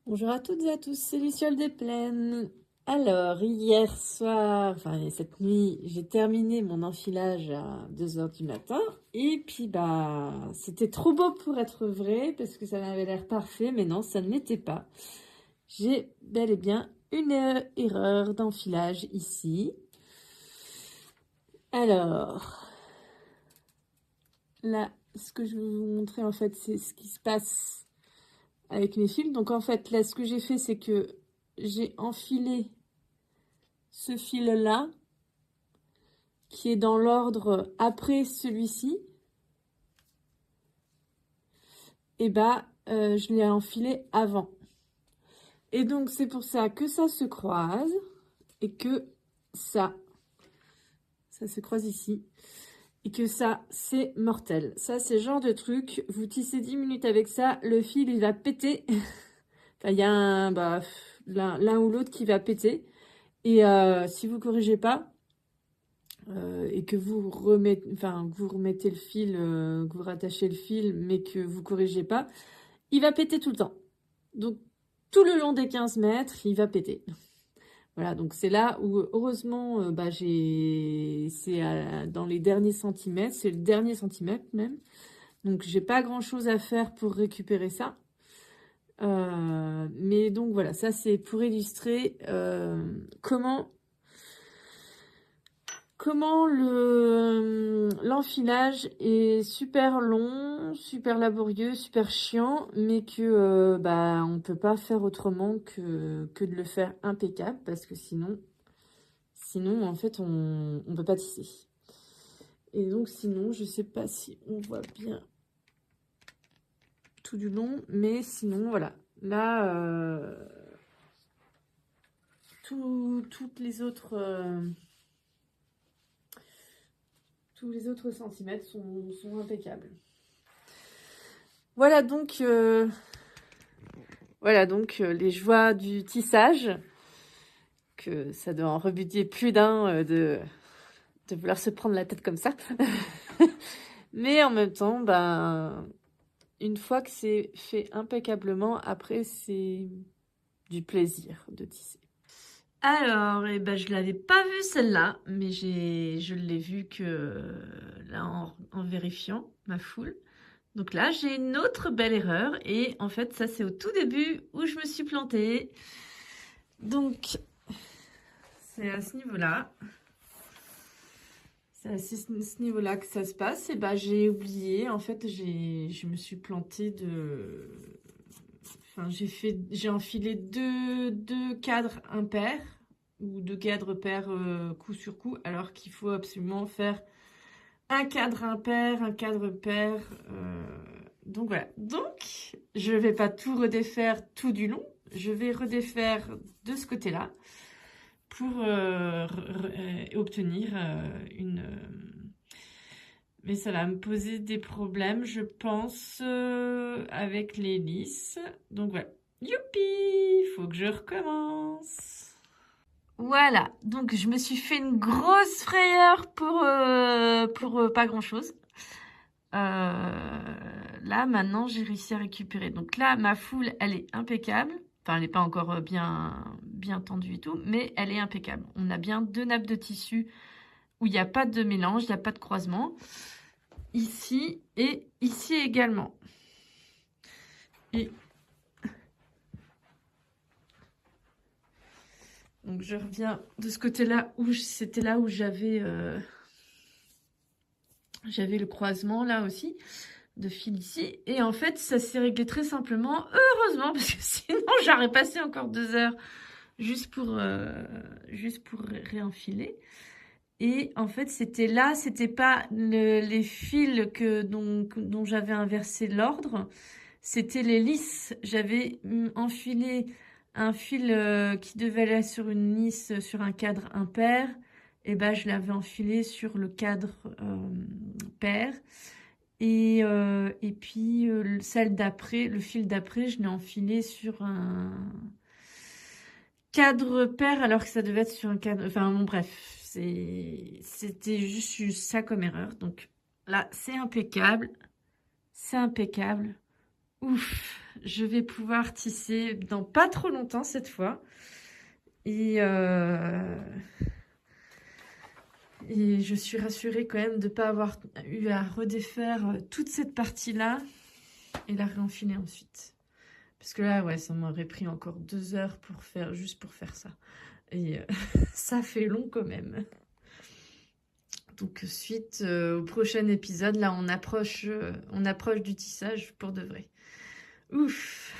Bonjour à toutes et à tous, c'est Luciole des Plaines. Alors, hier soir, enfin cette nuit, j'ai terminé mon enfilage à 2 heures du matin. Et puis, c'était trop beau pour être vrai, parce que ça m'avait l'air parfait, mais non, ça ne l'était pas. J'ai bel et bien une erreur d'enfilage ici. Alors, là, ce que je vais vous montrer, en fait, c'est ce qui se passe avec mes fils. Donc, en fait, là, ce que j'ai fait, c'est que j'ai enfilé ce fil-là, qui est dans l'ordre après celui-ci, et je l'ai enfilé avant. Et donc, c'est pour ça que ça se croise et que ça se croise ici. Et que ça, c'est mortel. Ça, c'est le genre de truc, vous tissez 10 minutes avec ça, le fil, il va péter. Enfin, il y a l'un ou l'autre qui va péter. Et si vous corrigez pas, et que vous remettez le fil, que vous rattachez le fil, mais que vous corrigez pas, il va péter tout le temps. Donc, tout le long des 15 mètres, il va péter. Voilà, donc c'est là où, heureusement, c'est dans les derniers centimètres, c'est le dernier centimètre même. Donc, j'ai pas grand-chose à faire pour récupérer ça. Mais donc, voilà, ça, c'est pour illustrer comment l'enfilage est super long, super laborieux, super chiant, mais que on peut pas faire autrement que de le faire impeccable, parce que sinon en fait on peut pas tisser. Et donc sinon, je sais pas si on voit bien tout du long, mais sinon voilà. Là, toutes les autres tous les autres centimètres sont impeccables. Voilà donc les joies du tissage, que ça doit en rebuter plus d'un de vouloir se prendre la tête comme ça. Mais en même temps, une fois que c'est fait impeccablement, après c'est du plaisir de tisser. Alors, je l'avais pas vue celle-là, mais je l'ai vue que là en vérifiant ma foule. Donc là, j'ai une autre belle erreur, et en fait, ça c'est au tout début où je me suis plantée. Donc, c'est à ce niveau-là. C'est à ce niveau-là que ça se passe. Et j'ai oublié. En fait, je me suis plantée de... Enfin, j'ai enfilé deux cadres impairs, ou deux cadres pairs coup sur coup, alors qu'il faut absolument faire un cadre impair, un cadre pair. Donc voilà. Donc, je vais pas tout redéfaire tout du long. Je vais redéfaire de ce côté-là pour obtenir une... mais ça va me poser des problèmes, je pense, avec les lisses. Donc voilà. Youpi! Il faut que je recommence. Voilà, donc je me suis fait une grosse frayeur pour pas grand-chose. Là, maintenant, j'ai réussi à récupérer. Donc là, ma foule, elle est impeccable. Enfin, elle n'est pas encore bien tendue et tout, mais elle est impeccable. On a bien 2 nappes de tissu où il n'y a pas de mélange, il n'y a pas de croisement. Ici et ici également. Et donc, je reviens de ce côté-là où c'était là où j'avais le croisement là aussi de fil ici. Et en fait, ça s'est réglé très simplement, heureusement, parce que sinon, j'aurais passé encore 2 heures juste pour réenfiler. Et en fait, c'était pas les fils dont j'avais inversé l'ordre, c'était les lisses. J'avais enfilé un fil qui devait aller sur une lisse, sur un cadre impair. Et je l'avais enfilé sur le cadre pair. Et puis, celle d'après, le fil d'après, je l'ai enfilé sur un cadre pair, alors que ça devait être sur un cadre... Enfin, bon, bref, c'était juste ça comme erreur. Donc là, c'est impeccable. C'est impeccable. Ouf, je vais pouvoir tisser dans pas trop longtemps cette fois. Et je suis rassurée quand même de ne pas avoir eu à redéfaire toute cette partie-là et la réenfiler ensuite. Parce que là, ouais, ça m'aurait pris encore 2 heures pour faire, juste pour faire ça. Et ça fait long quand même. Donc suite au prochain épisode, là on approche du tissage pour de vrai. Ouf.